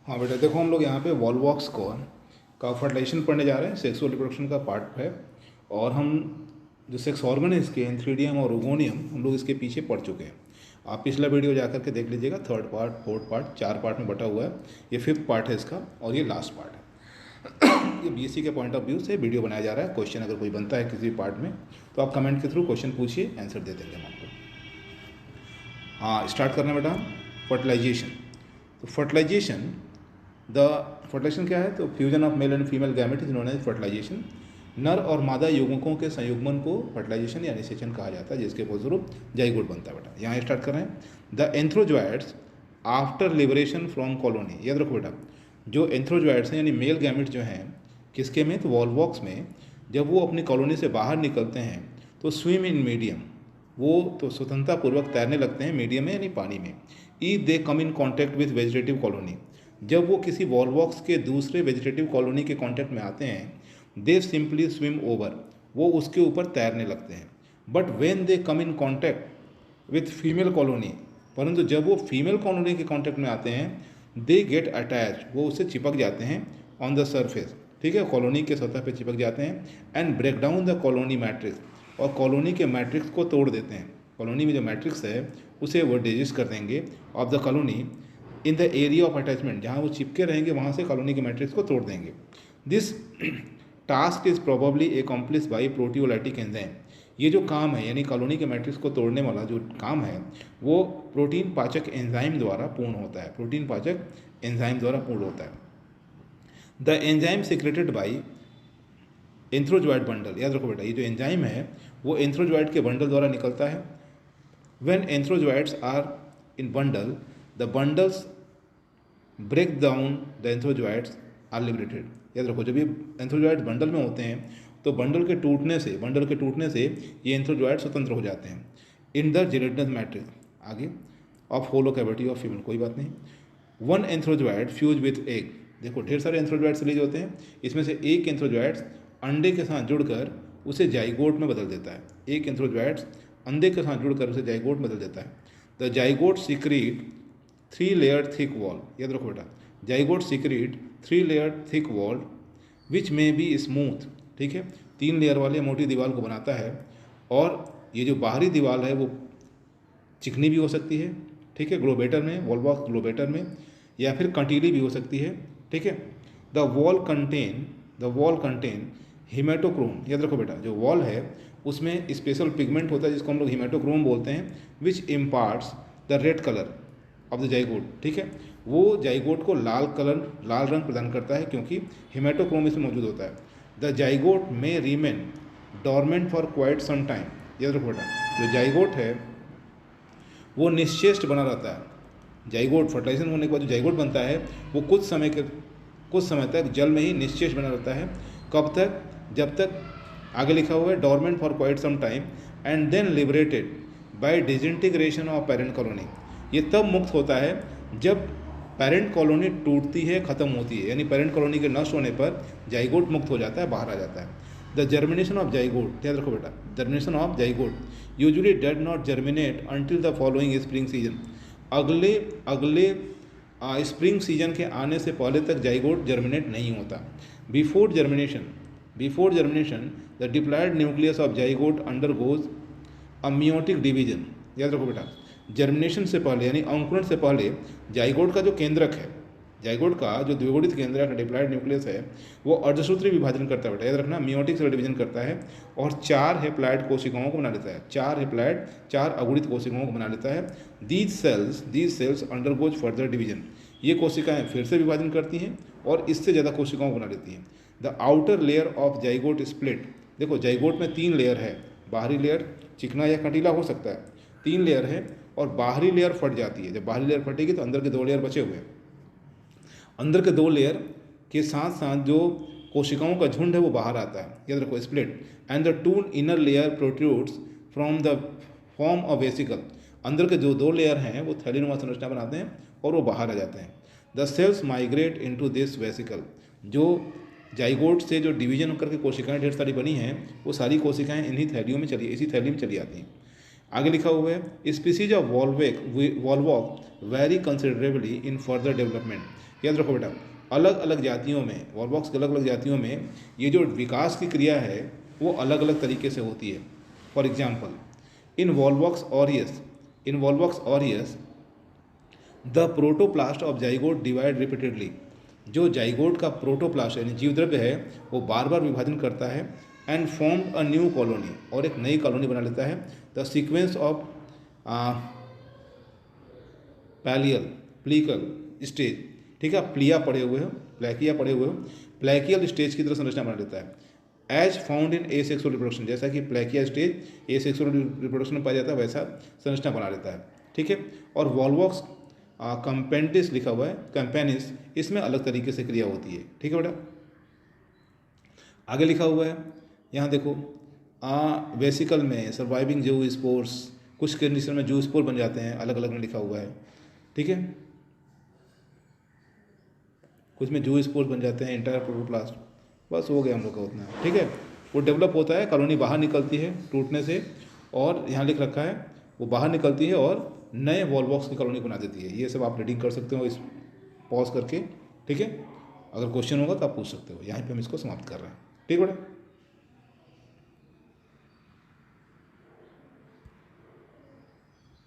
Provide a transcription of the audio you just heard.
हाँ बेटा, देखो हम लोग यहाँ पे वॉल्वॉक्स का फर्टिलाइजेशन पढ़ने जा रहे हैं, सेक्सुअल रिप्रोडक्शन का पार्ट है। और हम जो सेक्स ऑर्गन है इसके एंथ्रीडियम और ओगोनियम हम लोग इसके पीछे पढ़ चुके हैं। आप पिछला वीडियो जा करके देख लीजिएगा, third part, fourth part, 4 part में बटा हुआ है। ये फिफ्थ पार्ट है इसका और ये लास्ट पार्ट है। ये बीएससी के पॉइंट ऑफ व्यू से वीडियो बनाया जा रहा है। क्वेश्चन अगर कोई बनता है किसी पार्ट में तो आप कमेंट के थ्रू क्वेश्चन पूछिए, आंसर दे देंगे हम आपको। हाँ, स्टार्ट करना बेटा। फर्टिलाइजेशन। तो फर्टिलाइजेशन क्या है? तो fusion of male and female gamete is known as fertilisation. नर और मादा युग्मकों के संयुग्मन को फर्टिलाइजेशन या निषेचन कहा जाता है, जिसके फलस्वरूप जाइगोट बनता है बेटा। यहाँ स्टार्ट कर रहे हैं। The antherozoids after liberation from colony. याद रखो बेटा, जो एंथ्रोजॉइड्स हैं यानी मेल गैमेट जो हैं किसके में? तो वॉल्वॉक्स में। जब वो अपनी कॉलोनी से बाहर निकलते हैं तो स्विम इन मीडियम, वो तो स्वतंत्रतापूर्वक तैरने लगते हैं मीडियम में यानी पानी में। If they come in contact with vegetative colony, जब वो किसी वॉल्वॉक्स के दूसरे वेजिटेटिव कॉलोनी के कॉन्टैक्ट में आते हैं, दे सिंपली स्विम ओवर, वो उसके ऊपर तैरने लगते हैं। But when they come in contact with female colony, परंतु जब वो फीमेल कॉलोनी के कॉन्टैक्ट में आते हैं, दे गेट अटैच, वो उससे चिपक जाते हैं ऑन द सरफेस, ठीक है, कॉलोनी के सतह पे चिपक जाते हैं। And break down the colony matrix, और कॉलोनी के मैट्रिक्स को तोड़ देते हैं। कॉलोनी में जो मैट्रिक्स है उसे वो डिजिस्ट कर देंगे of the colony in the area of attachment, जहाँ वो चिपके रहेंगे वहाँ से कॉलोनी के मैट्रिक्स को तोड़ देंगे। This task is probably accomplish by proteolytic enzyme. ये जो काम है यानी कॉलोनी के मैट्रिक्स को तोड़ने वाला जो काम है वो प्रोटीन पाचक एंजाइम द्वारा पूर्ण होता है। प्रोटीन पाचक एंजाइम द्वारा पूर्ण होता है। The enzyme secreted by antherozoid bundle. याद रखो बेटा, ये जो एंजाइम है वो एंथ्रोजॉइड के बंडल द्वारा निकलता है। When antherozoids are in bundle, the bundles break down the antherozoids are liberated. याद रखो, जब ये एंथ्रोजॉइड्स बंडल में होते हैं तो बंडल के टूटने से ये एंथ्रोजॉइड स्वतंत्र हो जाते हैं। इन द जेलेटिनस मैट्रिक्स, आगे, of hollow cavity of female, कोई बात नहीं। One antherozoid fuse with egg. देखो ढेर सारे एंथ्रोजॉइड्स रिलीज होते हैं, इसमें से एक एंथ्रोजॉइड्स अंडे के साथ जुड़कर उसे जाइगोट में बदल देता है। एक एंथ्रोजॉइड्स अंडे के साथ जुड़कर उसे जाइगोट में बदल देता है। The zygote secret 3 layer thick wall. याद रखो बेटा, zygote secret 3 layer thick wall which में बी स्मूथ, ठीक है, 3 लेयर वाले मोटी दीवार को बनाता है। और ये जो बाहरी दीवार है वो चिकनी भी हो सकती है, ठीक है, ग्लोबेटर में, वॉल्वॉक्स ग्लोबेटर में, या फिर कंटीली भी हो सकती है, ठीक है। The wall contain haematochrome. याद रखो बेटा, जो वॉल है उसमें स्पेशल पिगमेंट होता है जिसको हम लोग हिमेटोक्रोम बोलते हैं, which imparts the red colour of the zygote, ठीक है। वो जाइगोट को लाल रंग प्रदान करता है क्योंकि हिमेटोक्रोम इसमें मौजूद होता है। द जाइगोट में remain dormant for quite some time. याद रखो बेटा, जो जाइगोट है वो निश्चेष्ट बना रहता है। जाइगोट फर्टिलाइजेशन होने के बाद जो जाइगोट बनता है वो कुछ समय तक जल में ही निश्चेष्ट बना रहता है। कब तक? जब तक, आगे लिखा हुआ है, dormant for quite some time and then liberated by disintegration of parent colony. ये तब मुक्त होता है जब पेरेंट कॉलोनी टूटती है, ख़त्म होती है, यानी पेरेंट कॉलोनी के नष्ट होने पर जाइगोट मुक्त हो जाता है, बाहर आ जाता है। द जर्मिनेशन ऑफ जाइगोट, याद रखो बेटा, germination of zygote usually does not germinate until the following spring season. अगले स्प्रिंग सीजन के आने से पहले तक जाइगोट जर्मिनेट नहीं होता। Before germination the diploid nucleus of zygote undergoes a meiotic division. याद रखो बेटा, जर्मिनेशन से पहले यानी अंकुरण से पहले जाइगोट का जो केंद्रक है, जाइगोट का जो द्विगुणित केंद्रक डिप्लॉयड न्यूक्लियस है वो अर्धसूत्री विभाजन करता है बेटा। याद रखना, मियोटिक सेल डिवीजन करता है और 4 हेप्लॉइड कोशिकाओं को बना लेता है। 4 अगुणित कोशिकाओं को बना लेता है। These cells undergoes further division. ये कोशिकाएं फिर से विभाजन करती हैं और इससे ज़्यादा कोशिकाओं को बना लेती हैं। The outer layer of zygote split. देखो, जाइगोट में 3 लेयर है, बाहरी लेयर चिकना या कंटीला हो सकता है, 3 लेयर है, और बाहरी लेयर फट जाती है। जब बाहरी लेयर फटेगी तो अंदर के 2 लेयर बचे हुए हैं। अंदर के 2 लेयर के साथ साथ जो कोशिकाओं का झुंड है वो बाहर आता है। याद रखो, split and the 2 inner layer protrudes from the form of vesicle. अंदर के जो 2 लेयर हैं वो थैलीनुमा संरचना बनाते हैं और वो बाहर आ जाते हैं। The cells migrate into this vesicle. जो जाइगोट से जो डिवीजन करके कोशिकाएं ढेर सारी बनी हैं वो सारी कोशिकाएं इसी थैली में चली आती हैं। आगे लिखा हुआ है species of volvox very considerably in further development. याद रखो बेटा, अलग अलग जातियों में, वॉलवॉक्स की अलग अलग जातियों में ये जो विकास की क्रिया है वो अलग अलग तरीके से होती है। For example, in Volvox aureus the protoplast of zygote divide repeatedly. जो जाइगोट का प्रोटोप्लास्ट यानी जीवद्रव्य है वो बार बार विभाजन करता है and form a new colony, और एक नई कॉलोनी बना लेता है। द सीक्वेंस ऑफ पैलियल प्लीकल स्टेज, ठीक है, प्लिया पड़े हुए हो, प्लैकिया पड़े हुए हो, प्लैकियल स्टेज की तरह संरचना बना लेता है। As found in asexual reproduction, जैसा कि plakea stage asexual reproduction में पाया जाता है वैसा संरचना बना लेता है, ठीक है। और वॉलवॉक्स कंपेनिस लिखा हुआ है, कंपेनिस, इसमें अलग तरीके से क्रिया होती है, ठीक है बेटा। आगे लिखा हुआ है यहाँ देखो, वेसिकल में सर्वाइविंग जू स्पोर्स, कुछ कंडीशन में जू स्पोर बन जाते हैं, अलग अलग में लिखा हुआ है, ठीक है। कुछ में जू स्पोर्स बन जाते हैं, इंटायर प्रोटोप्लास्ट, बस हो गया हम लोग का उतना, ठीक है। वो डेवलप होता है, कॉलोनी बाहर निकलती है टूटने से, और यहाँ लिख रखा है वो बाहर निकलती है और नए वॉलवॉक्स की कॉलोनी बना देती है। ये सब आप रीडिंग कर सकते हो इस पॉज करके, ठीक है। अगर क्वेश्चन होगा तो आप पूछ सकते हो। यहाँ पे हम इसको समाप्त कर रहे हैं, ठीक है बेटा।